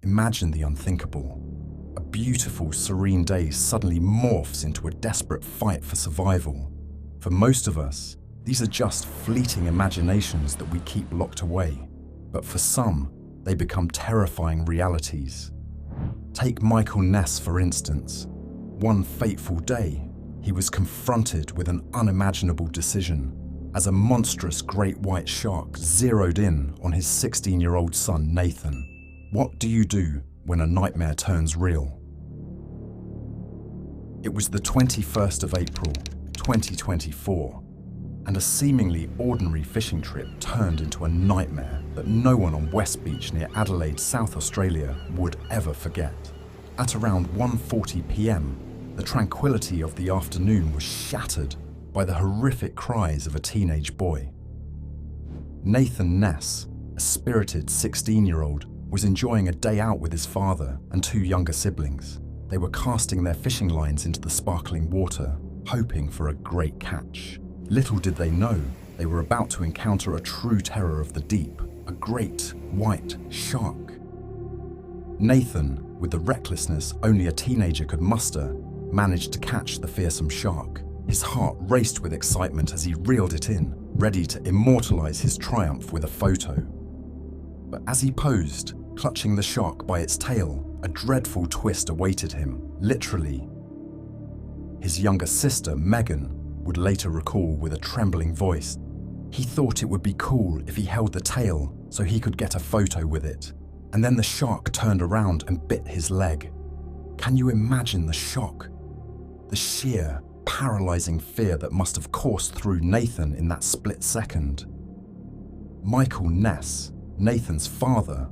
Imagine the unthinkable. A beautiful, serene day suddenly morphs into a desperate fight for survival. For most of us, these are just fleeting imaginations that we keep locked away. But for some, they become terrifying realities. Take Michael Ness, for instance. One fateful day, he was confronted with an unimaginable decision as a monstrous great white shark zeroed in on his 16-year-old son, Nathan. What do you do when a nightmare turns real? It was the 21st of April, 2024, and a seemingly ordinary fishing trip turned into a nightmare that no one on West Beach near Adelaide, South Australia would ever forget. At around 1:40 p.m, the tranquility of the afternoon was shattered by the horrific cries of a teenage boy. Nathan Ness, a spirited 16-year-old, was enjoying a day out with his father and two younger siblings. They were casting their fishing lines into the sparkling water, hoping for a great catch. Little did they know, they were about to encounter a true terror of the deep, a great white shark. Nathan, with the recklessness only a teenager could muster, managed to catch the fearsome shark. His heart raced with excitement as he reeled it in, ready to immortalize his triumph with a photo. But as he posed, clutching the shark by its tail, a dreadful twist awaited him, literally. His younger sister, Megan, would later recall with a trembling voice, he thought it would be cool if he held the tail so he could get a photo with it. And then the shark turned around and bit his leg. Can you imagine the shock? The sheer, paralyzing fear that must have coursed through Nathan in that split second. Michael Ness, Nathan's father,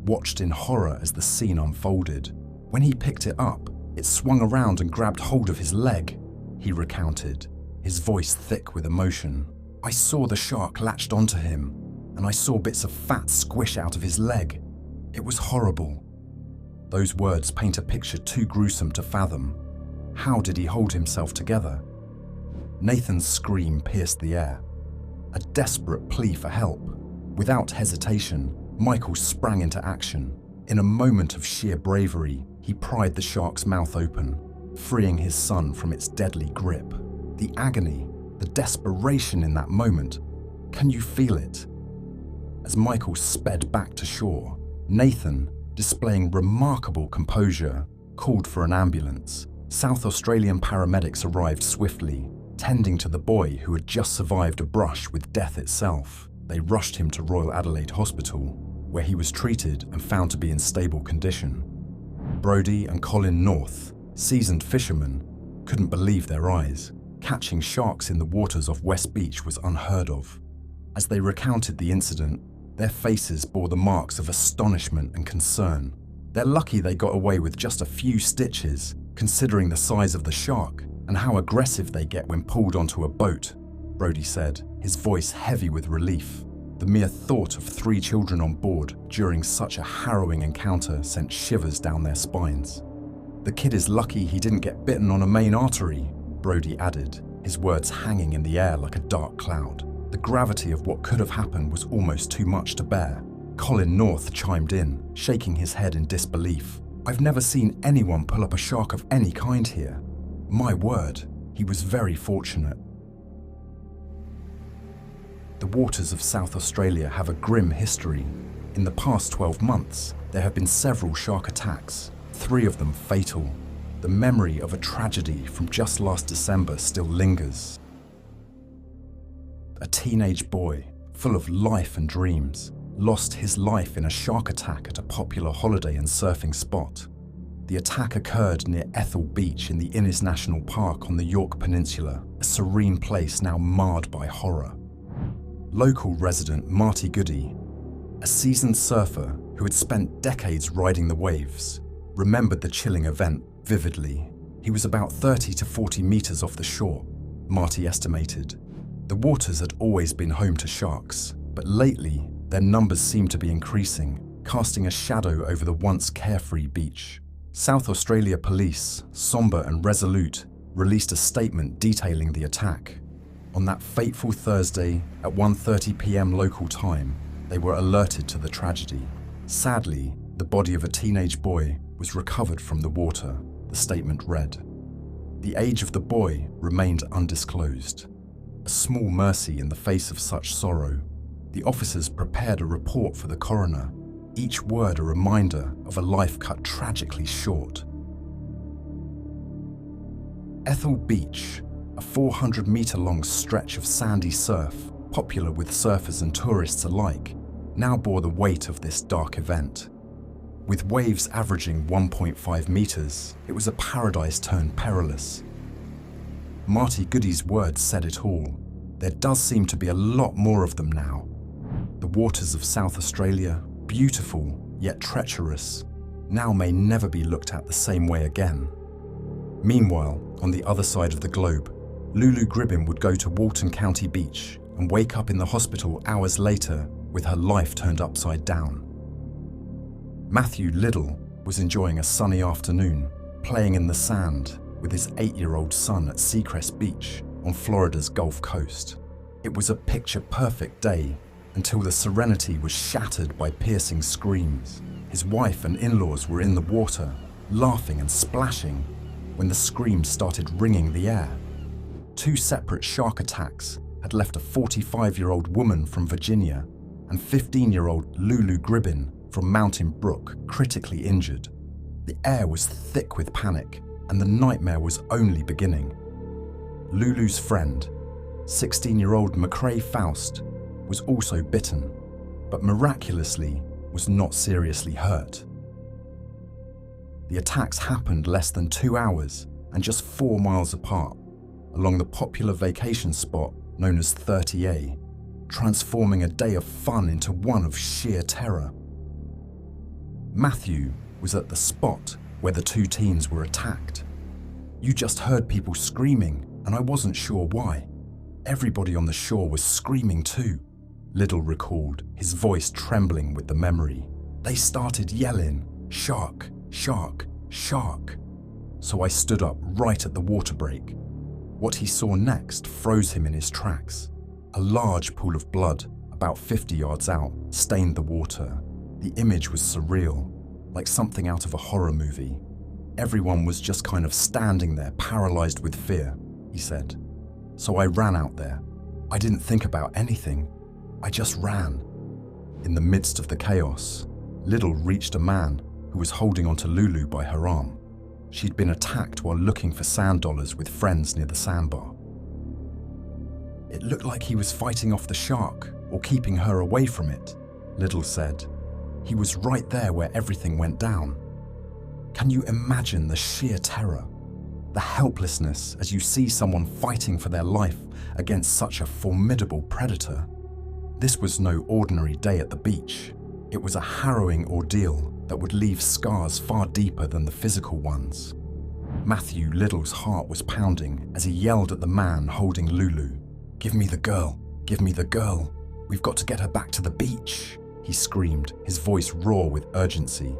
watched in horror as the scene unfolded. When he picked it up, it swung around and grabbed hold of his leg, he recounted, his voice thick with emotion. I saw the shark latched onto him, and I saw bits of fat squish out of his leg. It was horrible. Those words paint a picture too gruesome to fathom. How did he hold himself together? Nathan's scream pierced the air, a desperate plea for help. Without hesitation, Michael sprang into action. In a moment of sheer bravery, he pried the shark's mouth open, freeing his son from its deadly grip. The agony, the desperation in that moment, can you feel it? As Michael sped back to shore, Nathan, displaying remarkable composure, called for an ambulance. South Australian paramedics arrived swiftly, tending to the boy who had just survived a brush with death itself. They rushed him to Royal Adelaide Hospital, where he was treated and found to be in stable condition. Brodie and Colin North, seasoned fishermen, couldn't believe their eyes. Catching sharks in the waters off West Beach was unheard of. As they recounted the incident, their faces bore the marks of astonishment and concern. They're lucky they got away with just a few stitches, considering the size of the shark and how aggressive they get when pulled onto a boat, Brodie said, his voice heavy with relief. The mere thought of 3 children on board during such a harrowing encounter sent shivers down their spines. The kid is lucky he didn't get bitten on a main artery, Brodie added, his words hanging in the air like a dark cloud. The gravity of what could have happened was almost too much to bear. Colin North chimed in, shaking his head in disbelief. I've never seen anyone pull up a shark of any kind here. My word, he was very fortunate. The waters of South Australia have a grim history. In the past 12 months, there have been several shark attacks, 3 of them fatal. The memory of a tragedy from just last December still lingers. A teenage boy, full of life and dreams, lost his life in a shark attack at a popular holiday and surfing spot. The attack occurred near Ethel Beach in the Innes National Park on the Yorke Peninsula, a serene place now marred by horror. Local resident Marty Goody, a seasoned surfer who had spent decades riding the waves, remembered the chilling event vividly. He was about 30 to 40 meters off the shore, Marty estimated. The waters had always been home to sharks, but lately their numbers seemed to be increasing, casting a shadow over the once carefree beach. South Australia Police, sombre and resolute, released a statement detailing the attack. On that fateful Thursday at 1:30 p.m. local time, they were alerted to the tragedy. Sadly, The body of a teenage boy was recovered from the water, the statement read. The age of the boy remained undisclosed. A small mercy in the face of such sorrow. The officers prepared a report for the coroner, each word a reminder of a life cut tragically short. Ethel Beach, a 400-metre-long stretch of sandy surf, popular with surfers and tourists alike, now bore the weight of this dark event. With waves averaging 1.5 metres, it was a paradise turned perilous. Marty Goody's words said it all. There does seem to be a lot more of them now. The waters of South Australia, beautiful yet treacherous, now may never be looked at the same way again. Meanwhile, on the other side of the globe, Lulu Gribbin would go to Walton County Beach and wake up in the hospital hours later with her life turned upside down. Matthew Liddell was enjoying a sunny afternoon, playing in the sand with his 8-year-old son at Seacrest Beach on Florida's Gulf Coast. It was a picture-perfect day until the serenity was shattered by piercing screams. His wife and in-laws were in the water, laughing and splashing, when the screams started ringing the air. 2 separate shark attacks had left a 45-year-old woman from Virginia and 15-year-old Lulu Gribbin from Mountain Brook critically injured. The air was thick with panic, and the nightmare was only beginning. Lulu's friend, 16-year-old McCrae Faust, was also bitten, but miraculously was not seriously hurt. The attacks happened less than 2 hours and just 4 miles apart, along the popular vacation spot known as 30A, transforming a day of fun into one of sheer terror. Matthew was at the spot where the 2 teens were attacked. You just heard people screaming, and I wasn't sure why. Everybody on the shore was screaming too, Liddell recalled, his voice trembling with the memory. They started yelling, "Shark, shark, shark." So I stood up right at the water break. What he saw next froze him in his tracks. A large pool of blood, about 50 yards out, stained the water. The image was surreal, like something out of a horror movie. Everyone was just kind of standing there, paralyzed with fear, he said. So I ran out there. I didn't think about anything. I just ran. In the midst of the chaos, Liddell reached a man who was holding onto Lulu by her arm. She'd been attacked while looking for sand dollars with friends near the sandbar. It looked like he was fighting off the shark or keeping her away from it, Liddell said. He was right there where everything went down. Can you imagine the sheer terror? The helplessness as you see someone fighting for their life against such a formidable predator. This was no ordinary day at the beach. It was a harrowing ordeal that would leave scars far deeper than the physical ones. Matthew Liddell's heart was pounding as he yelled at the man holding Lulu. "Give me the girl, give me the girl. We've got to get her back to the beach," he screamed, his voice raw with urgency.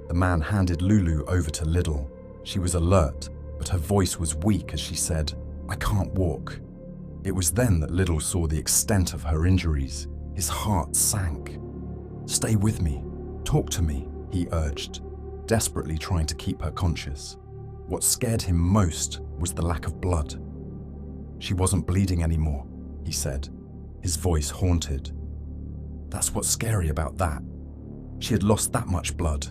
The man handed Lulu over to Liddell. She was alert, but her voice was weak as she said, "I can't walk." It was then that Liddell saw the extent of her injuries. His heart sank. "Stay with me. Talk to me," he urged, desperately trying to keep her conscious. What scared him most was the lack of blood. "She wasn't bleeding anymore," he said, his voice haunted. "That's what's scary about that. She had lost that much blood."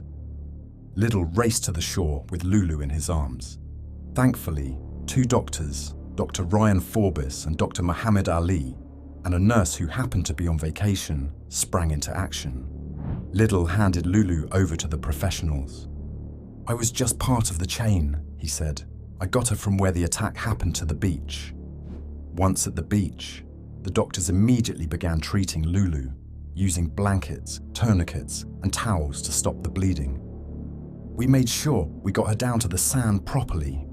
Liddell raced to the shore with Lulu in his arms. Thankfully, 2 doctors, Dr. Ryan Forbes and Dr. Muhammad Ali, and a nurse who happened to be on vacation, sprang into action. Liddell handed Lulu over to the professionals. "I was just part of the chain," he said. "I got her from where the attack happened to the beach." Once at the beach, the doctors immediately began treating Lulu, using blankets, tourniquets, and towels to stop the bleeding. "We made sure we got her down to the sand properly,"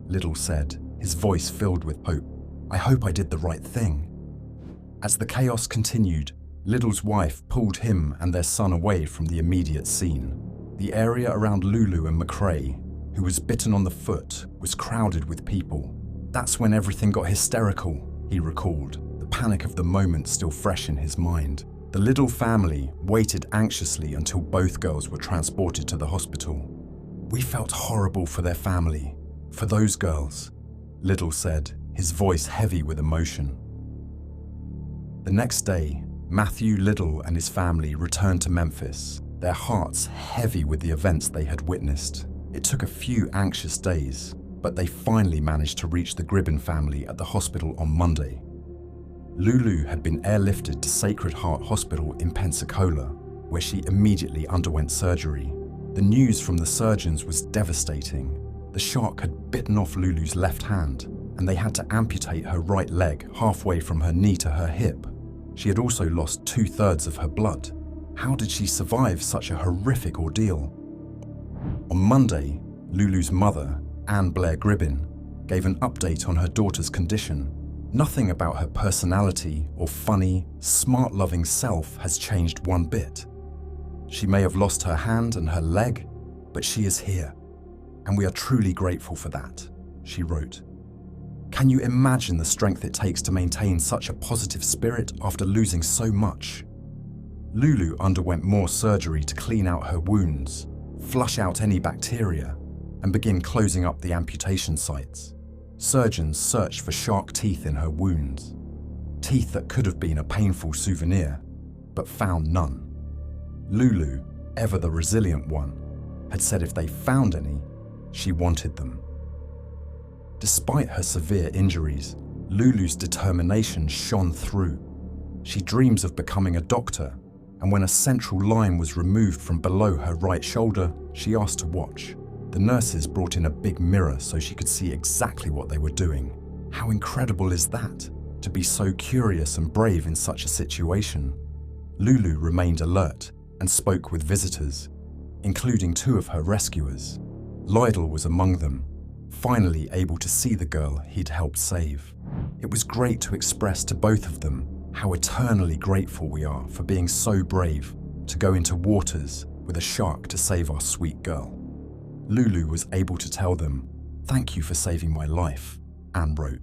Liddell said, his voice filled with hope. "I hope I did the right thing." As the chaos continued, Liddell's wife pulled him and their son away from the immediate scene. The area around Lulu and McCrae, who was bitten on the foot, was crowded with people. "That's when everything got hysterical," he recalled, the panic of the moment still fresh in his mind. The Liddell family waited anxiously until both girls were transported to the hospital. "We felt horrible for their family, for those girls," Liddell said, his voice heavy with emotion. The next day, Matthew Liddell and his family returned to Memphis, their hearts heavy with the events they had witnessed. It took a few anxious days, but they finally managed to reach the Gribbin family at the hospital on Monday. Lulu had been airlifted to Sacred Heart Hospital in Pensacola, where she immediately underwent surgery. The news from the surgeons was devastating. The shark had bitten off Lulu's left hand, and they had to amputate her right leg halfway from her knee to her hip. She had also lost 2/3 of her blood. How did she survive such a horrific ordeal? On Monday, Lulu's mother, Ann Blair Gribbin, gave an update on her daughter's condition. Nothing about her personality or funny, smart-loving self has changed one bit. She may have lost her hand and her leg, but she is here, and we are truly grateful for that, she wrote. Can you imagine the strength it takes to maintain such a positive spirit after losing so much? Lulu underwent more surgery to clean out her wounds, flush out any bacteria, and begin closing up the amputation sites. Surgeons searched for shark teeth in her wounds, teeth that could have been a painful souvenir, but found none. Lulu, ever the resilient one, had said if they found any, she wanted them. Despite her severe injuries, Lulu's determination shone through. She dreams of becoming a doctor, and when a central line was removed from below her right shoulder, she asked to watch. The nurses brought in a big mirror so she could see exactly what they were doing. How incredible is that, to be so curious and brave in such a situation? Lulu remained alert and spoke with visitors, including 2 of her rescuers. Lydell was among them, finally able to see the girl he'd helped save. It was great to express to both of them how eternally grateful we are for being so brave to go into waters with a shark to save our sweet girl. Lulu was able to tell them, "Thank you for saving my life," Anne wrote.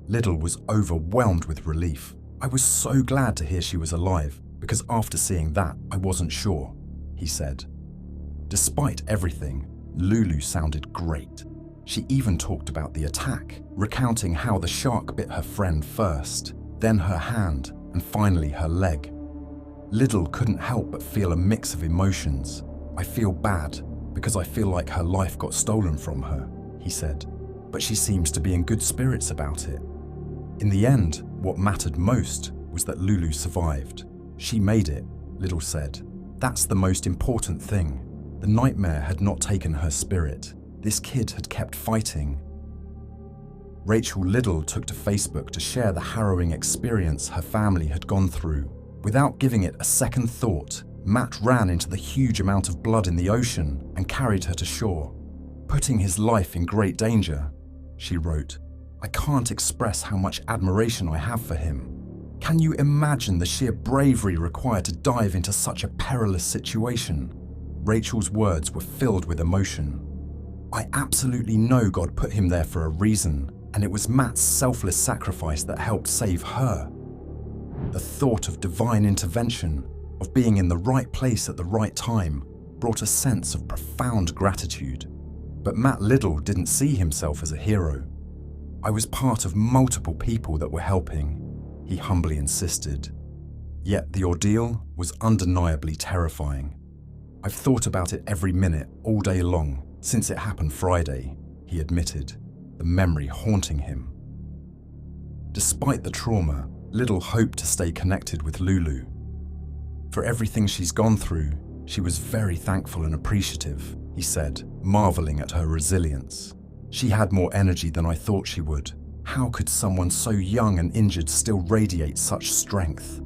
Liddell was overwhelmed with relief. "I was so glad to hear she was alive, because after seeing that, I wasn't sure," he said. Despite everything, Lulu sounded great. She even talked about the attack, recounting how the shark bit her friend first, then her hand, and finally her leg. Liddell couldn't help but feel a mix of emotions. "I feel bad, because I feel like her life got stolen from her," he said, "but she seems to be in good spirits about it." In the end, what mattered most was that Lulu survived. "She made it," Liddell said. "That's the most important thing. The nightmare had not taken her spirit. This kid had kept fighting." Rachel Liddell took to Facebook to share the harrowing experience her family had gone through. Without giving it a second thought, Matt ran into the huge amount of blood in the ocean and carried her to shore, putting his life in great danger, she wrote. "I can't express how much admiration I have for him. Can you imagine the sheer bravery required to dive into such a perilous situation?" Rachel's words were filled with emotion. "I absolutely know God put him there for a reason, and it was Matt's selfless sacrifice that helped save her." The thought of divine intervention, of being in the right place at the right time, brought a sense of profound gratitude. But Matt Liddell didn't see himself as a hero. "I was part of multiple people that were helping," he humbly insisted. Yet the ordeal was undeniably terrifying. "I've thought about it every minute, all day long, since it happened Friday," he admitted, the memory haunting him. Despite the trauma, Liddell hoped to stay connected with Lulu. For everything she's gone through, she was very thankful and appreciative, he said, marveling at her resilience. "She had more energy than I thought she would. How could someone so young and injured still radiate such strength?"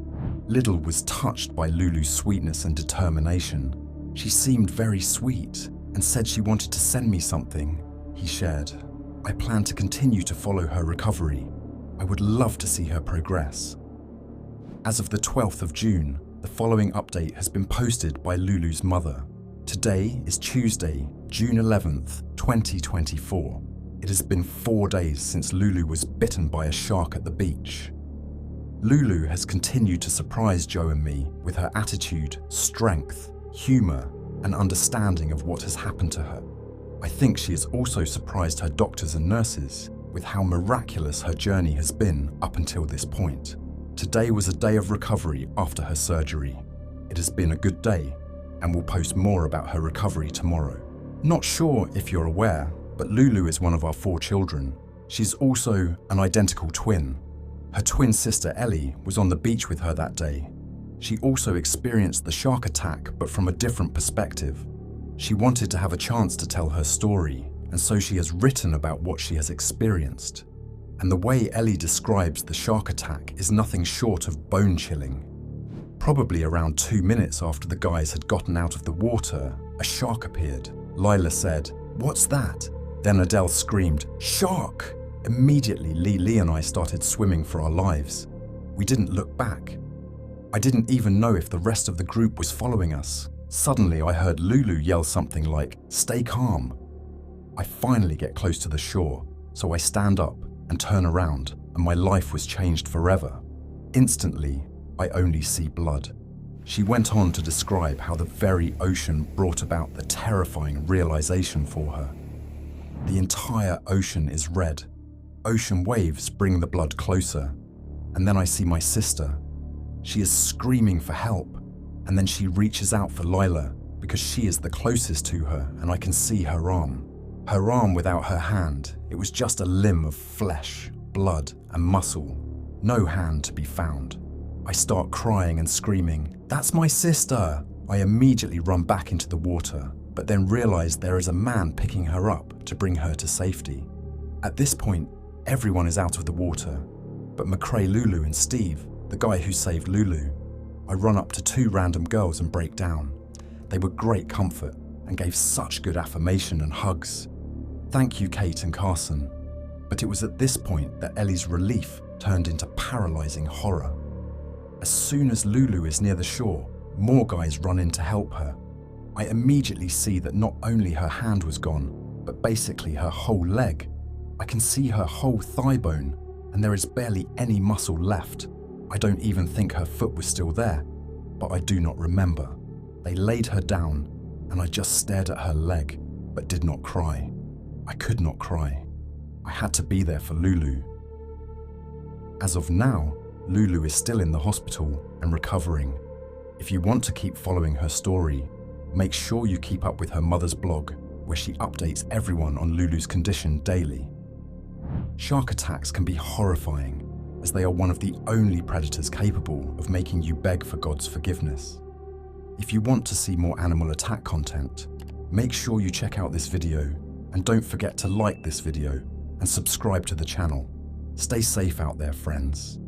Liddell was touched by Lulu's sweetness and determination. "She seemed very sweet and said she wanted to send me something," he shared. "I plan to continue to follow her recovery. I would love to see her progress." As of the 12th of June, the following update has been posted by Lulu's mother. Today is Tuesday, June 11th, 2024. It has been 4 days since Lulu was bitten by a shark at the beach. Lulu has continued to surprise Joe and me with her attitude, strength, humour, and understanding of what has happened to her. I think she has also surprised her doctors and nurses with how miraculous her journey has been up until this point. Today was a day of recovery after her surgery. It has been a good day, and we'll post more about her recovery tomorrow. Not sure if you're aware, but Lulu is one of our 4 children. She's also an identical twin. Her twin sister Ellie was on the beach with her that day. She also experienced the shark attack, but from a different perspective. She wanted to have a chance to tell her story, and so she has written about what she has experienced. And the way Ellie describes the shark attack is nothing short of bone-chilling. Probably around 2 minutes after the guys had gotten out of the water, a shark appeared. Lila said, "What's that?" Then Adele screamed, "Shark!" Immediately, Lee and I started swimming for our lives. We didn't look back. I didn't even know if the rest of the group was following us. Suddenly, I heard Lulu yell something like, "Stay calm." I finally get close to the shore, so I stand up and turn around, and my life was changed forever. Instantly, I only see blood. She went on to describe how the very ocean brought about the terrifying realization for her. The entire ocean is red. Ocean waves bring the blood closer. And then I see my sister. She is screaming for help, and then she reaches out for Lila because she is the closest to her, and I can see her arm. Her arm without her hand. It was just a limb of flesh, blood, and muscle. No hand to be found. I start crying and screaming, "That's my sister!" I immediately run back into the water, but then realize there is a man picking her up to bring her to safety. At this point, everyone is out of the water, but McCrae, Lulu, and Steve, the guy who saved Lulu. I run up to 2 random girls and break down. They were great comfort and gave such good affirmation and hugs. Thank you, Kate and Carson. But it was at this point that Ellie's relief turned into paralyzing horror. As soon as Lulu is near the shore, more guys run in to help her. I immediately see that not only her hand was gone, but basically her whole leg. I can see her whole thigh bone, and there is barely any muscle left. I don't even think her foot was still there, but I do not remember. They laid her down, and I just stared at her leg, but did not cry. I could not cry. I had to be there for Lulu. As of now, Lulu is still in the hospital and recovering. If you want to keep following her story, make sure you keep up with her mother's blog, where she updates everyone on Lulu's condition daily. Shark attacks can be horrifying, as they are one of the only predators capable of making you beg for God's forgiveness. If you want to see more animal attack content, make sure you check out this video, and don't forget to like this video and subscribe to the channel. Stay safe out there, friends.